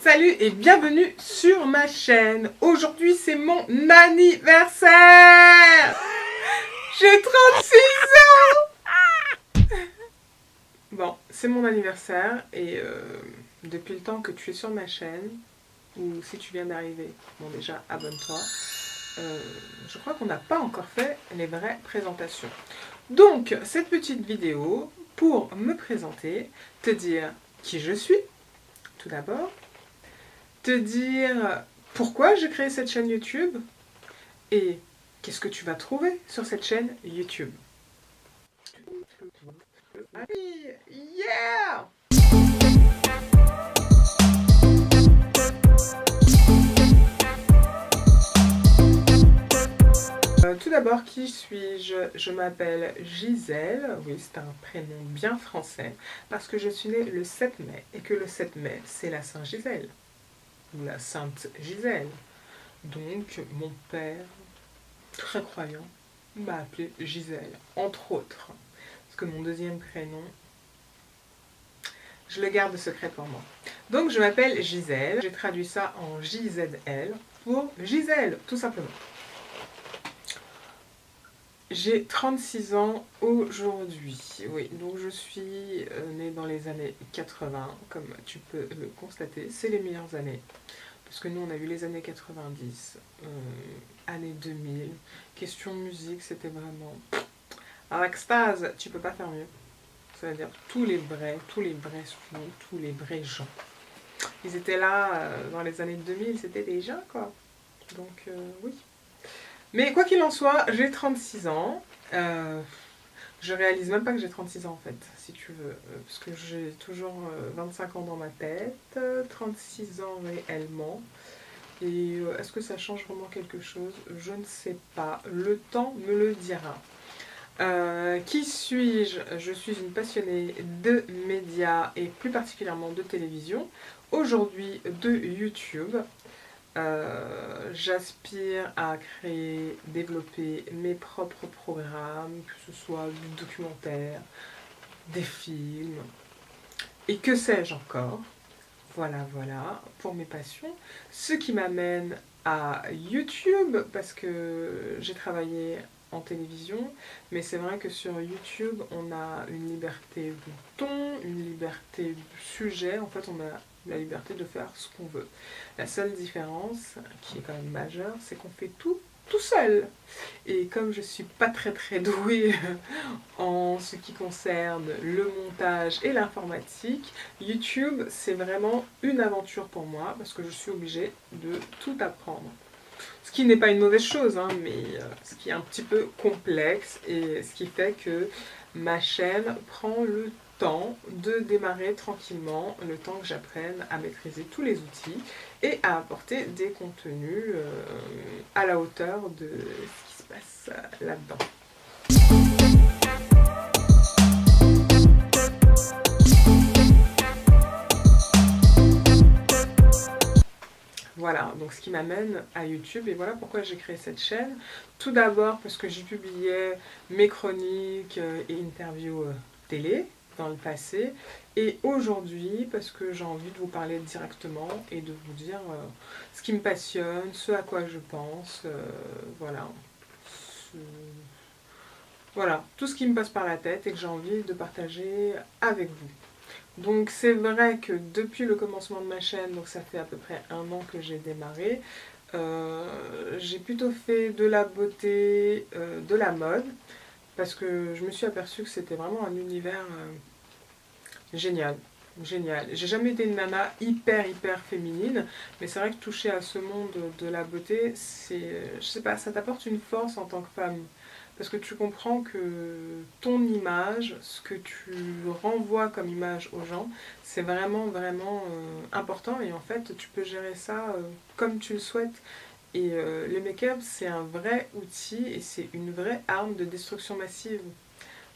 Salut et bienvenue sur ma chaîne. Aujourd'hui c'est mon anniversaire. J'ai 36 ans. Bon, c'est mon anniversaire et depuis le temps que tu es sur ma chaîne, ou si tu viens d'arriver, bon déjà abonne-toi. Je crois qu'on n'a pas encore fait les vraies présentations. Donc cette petite vidéo pour me présenter, te dire qui je suis, tout d'abord. Te dire pourquoi j'ai créé cette chaîne YouTube et qu'est-ce que tu vas trouver sur cette chaîne YouTube. Yeah! Tout d'abord, qui suis-je? Je m'appelle Gisèle, oui c'est un prénom bien français, parce que je suis née le 7 mai, et que le 7 mai c'est la Saint-Gisèle, ou la Sainte Gisèle. Donc mon père, très croyant, m'a appelée Gisèle, entre autres. Parce que mon deuxième prénom, je le garde secret pour moi. Donc je m'appelle Gisèle, j'ai traduit ça en JZL pour Gisèle, tout simplement. J'ai 36 ans aujourd'hui, oui, donc je suis née dans les années 80, comme tu peux le constater, c'est les meilleures années. Parce que nous on a eu les années 90, années 2000, question musique c'était vraiment... À l'extase, tu peux pas faire mieux. C'est-à-dire tous les vrais sons, tous les vrais gens. Ils étaient là dans les années 2000, c'était des gens quoi. Donc oui. Mais quoi qu'il en soit, j'ai 36 ans. Je réalise même pas que j'ai 36 ans en fait, si tu veux. Parce que j'ai toujours 25 ans dans ma tête, 36 ans réellement. Et est-ce que ça change vraiment quelque chose? Je ne sais pas. Le temps me le dira. Qui suis-je? Je suis une passionnée de médias et plus particulièrement de télévision. Aujourd'hui de YouTube. J'aspire à créer, développer mes propres programmes, que ce soit du documentaire, des films, et que sais-je encore. Voilà, voilà, pour mes passions. Ce qui m'amène à YouTube, parce que j'ai travaillé en télévision, mais c'est vrai que sur YouTube, on a une liberté de ton, une liberté de sujet, en fait on a la liberté de faire ce qu'on veut. La seule différence, qui est quand même majeure, c'est qu'on fait tout seul. Et comme je suis pas très douée en ce qui concerne le montage et l'informatique, YouTube c'est vraiment une aventure pour moi parce que je suis obligée de tout apprendre. Ce qui n'est pas une mauvaise chose, hein, mais ce qui est un petit peu complexe et ce qui fait que ma chaîne prend le temps de démarrer tranquillement, le temps que j'apprenne à maîtriser tous les outils et à apporter des contenus à la hauteur de ce qui se passe là-dedans. Voilà, donc ce qui m'amène à YouTube et voilà pourquoi j'ai créé cette chaîne. Tout d'abord parce que j'y publiais mes chroniques et interviews télé dans le passé. Et aujourd'hui parce que j'ai envie de vous parler directement et de vous dire ce qui me passionne, ce à quoi je pense, voilà. Voilà, tout ce qui me passe par la tête et que j'ai envie de partager avec vous. Donc c'est vrai que depuis le commencement de ma chaîne, donc ça fait à peu près 1 an que j'ai démarré, j'ai plutôt fait de la beauté, de la mode, parce que je me suis aperçue que c'était vraiment un univers génial. Génial. J'ai jamais été une nana hyper féminine, mais c'est vrai que toucher à ce monde de la beauté, c'est, je sais pas, ça t'apporte une force en tant que femme. Parce que tu comprends que ton image, ce que tu renvoies comme image aux gens, c'est vraiment important et en fait tu peux gérer ça comme tu le souhaites. Et le make-up c'est un vrai outil et c'est une vraie arme de destruction massive.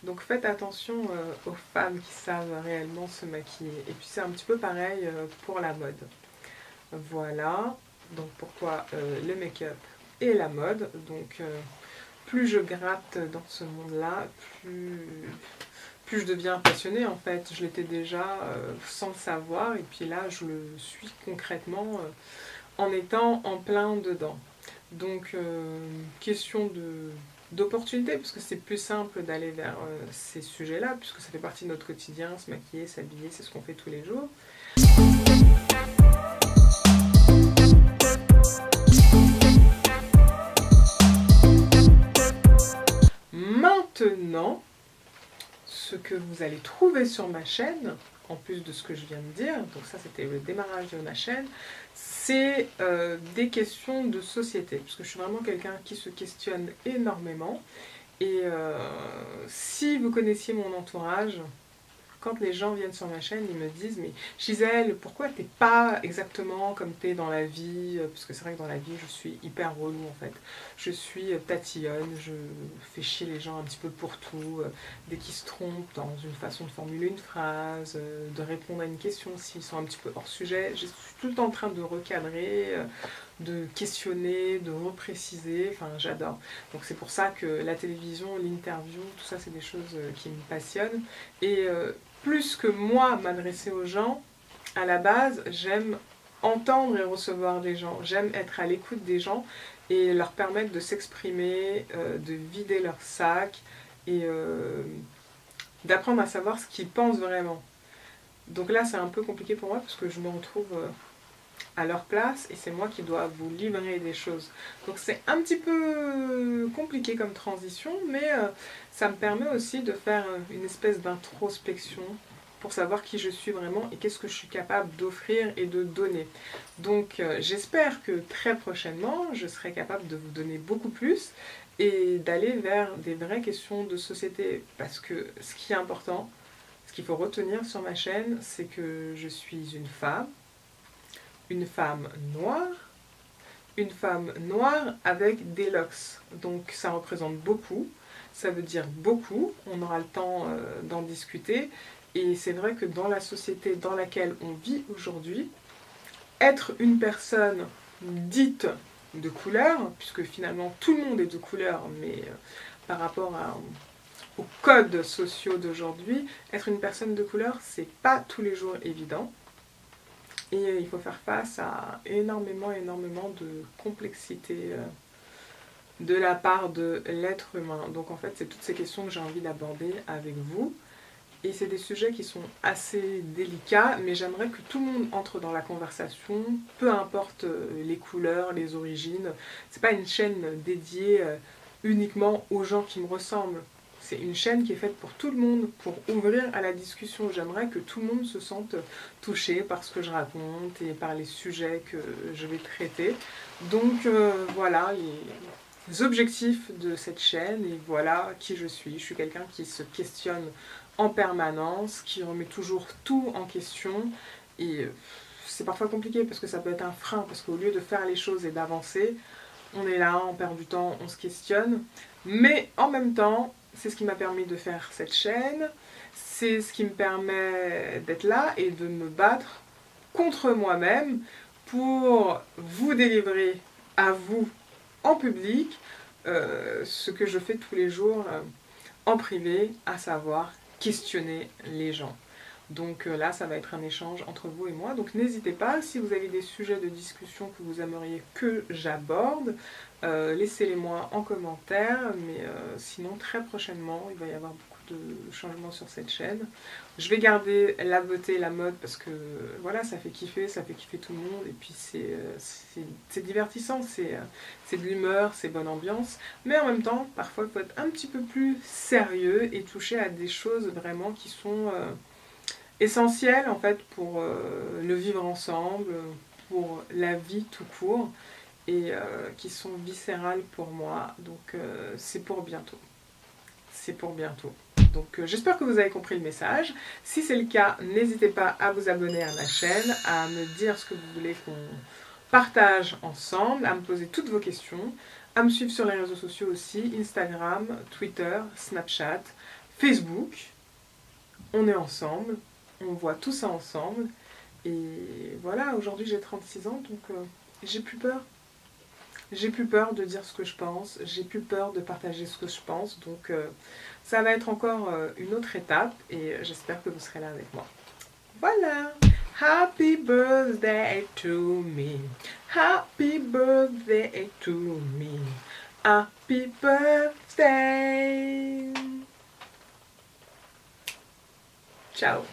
Donc faites attention aux femmes qui savent réellement se maquiller. Et puis c'est un petit peu pareil pour la mode. Voilà, donc pourquoi le make-up et la mode. Donc plus je gratte dans ce monde-là, plus je deviens passionnée en fait. Je l'étais déjà sans le savoir, et puis là je le suis concrètement en étant en plein dedans. Donc question d'opportunité, parce que c'est plus simple d'aller vers ces sujets-là, puisque ça fait partie de notre quotidien, se maquiller, s'habiller, c'est ce qu'on fait tous les jours. Maintenant, ce que vous allez trouver sur ma chaîne, en plus de ce que je viens de dire, donc ça c'était le démarrage de ma chaîne, c'est des questions de société, parce que je suis vraiment quelqu'un qui se questionne énormément. Et si vous connaissiez mon entourage, quand les gens viennent sur ma chaîne, ils me disent « Mais Gisèle, pourquoi t'es pas exactement comme t'es dans la vie ?» Parce que c'est vrai que dans la vie, je suis hyper relou en fait. Je suis tatillonne, je fais chier les gens un petit peu pour tout. Dès qu'ils se trompent dans une façon de formuler une phrase, de répondre à une question s'ils sont un petit peu hors sujet, je suis tout le temps en train de recadrer, de questionner, de repréciser, enfin j'adore. Donc c'est pour ça que la télévision, l'interview, tout ça c'est des choses qui me passionnent. Et plus que moi m'adresser aux gens, à la base, j'aime entendre et recevoir des gens. J'aime être à l'écoute des gens et leur permettre de s'exprimer, de vider leur sac et d'apprendre à savoir ce qu'ils pensent vraiment. Donc là, c'est un peu compliqué pour moi parce que je me retrouve à leur place et c'est moi qui dois vous livrer des choses. Donc c'est un petit peu compliqué comme transition, mais ça me permet aussi de faire une espèce d'introspection pour savoir qui je suis vraiment et qu'est-ce que je suis capable d'offrir et de donner. Donc j'espère que très prochainement, je serai capable de vous donner beaucoup plus et d'aller vers des vraies questions de société. Parce que ce qui est important, ce qu'il faut retenir sur ma chaîne, c'est que je suis une femme noire avec des locks. Donc ça représente beaucoup, ça veut dire beaucoup, on aura le temps d'en discuter. Et c'est vrai que dans la société dans laquelle on vit aujourd'hui, être une personne dite de couleur, puisque finalement tout le monde est de couleur, mais par rapport aux codes sociaux d'aujourd'hui, être une personne de couleur, c'est pas tous les jours évident. Et il faut faire face à énormément de complexité de la part de l'être humain. Donc en fait, c'est toutes ces questions que j'ai envie d'aborder avec vous. Et c'est des sujets qui sont assez délicats, mais j'aimerais que tout le monde entre dans la conversation, peu importe les couleurs, les origines. C'est pas une chaîne dédiée uniquement aux gens qui me ressemblent. C'est une chaîne qui est faite pour tout le monde, pour ouvrir à la discussion. J'aimerais que tout le monde se sente touché par ce que je raconte et par les sujets que je vais traiter. Donc voilà les objectifs de cette chaîne et voilà qui je suis. Je suis quelqu'un qui se questionne en permanence, qui remet toujours tout en question et c'est parfois compliqué parce que ça peut être un frein parce qu'au lieu de faire les choses et d'avancer, on est là, on perd du temps, on se questionne, mais en même temps, c'est ce qui m'a permis de faire cette chaîne, c'est ce qui me permet d'être là et de me battre contre moi-même pour vous délivrer à vous en public ce que je fais tous les jours en privé, à savoir questionner les gens. Donc là, ça va être un échange entre vous et moi. Donc n'hésitez pas, si vous avez des sujets de discussion que vous aimeriez que j'aborde, laissez-les moi en commentaire. Mais sinon, très prochainement, il va y avoir beaucoup de changements sur cette chaîne. Je vais garder la beauté et la mode parce que voilà, ça fait kiffer tout le monde. Et puis c'est divertissant, c'est de l'humeur, c'est bonne ambiance. Mais en même temps, parfois, il faut être un petit peu plus sérieux et toucher à des choses vraiment qui sont essentielles en fait pour le vivre ensemble, pour la vie tout court et qui sont viscérales pour moi. Donc c'est pour bientôt. C'est pour bientôt. Donc j'espère que vous avez compris le message. Si c'est le cas, n'hésitez pas à vous abonner à ma chaîne, à me dire ce que vous voulez qu'on partage ensemble, à me poser toutes vos questions, à me suivre sur les réseaux sociaux aussi, Instagram, Twitter, Snapchat, Facebook. On est ensemble, on voit tout ça ensemble. Et voilà, aujourd'hui j'ai 36 ans, donc j'ai plus peur. J'ai plus peur de dire ce que je pense, j'ai plus peur de partager ce que je pense, donc ça va être encore une autre étape et j'espère que vous serez là avec moi. Voilà! Happy birthday to me, happy birthday to me, happy birthday! Ciao!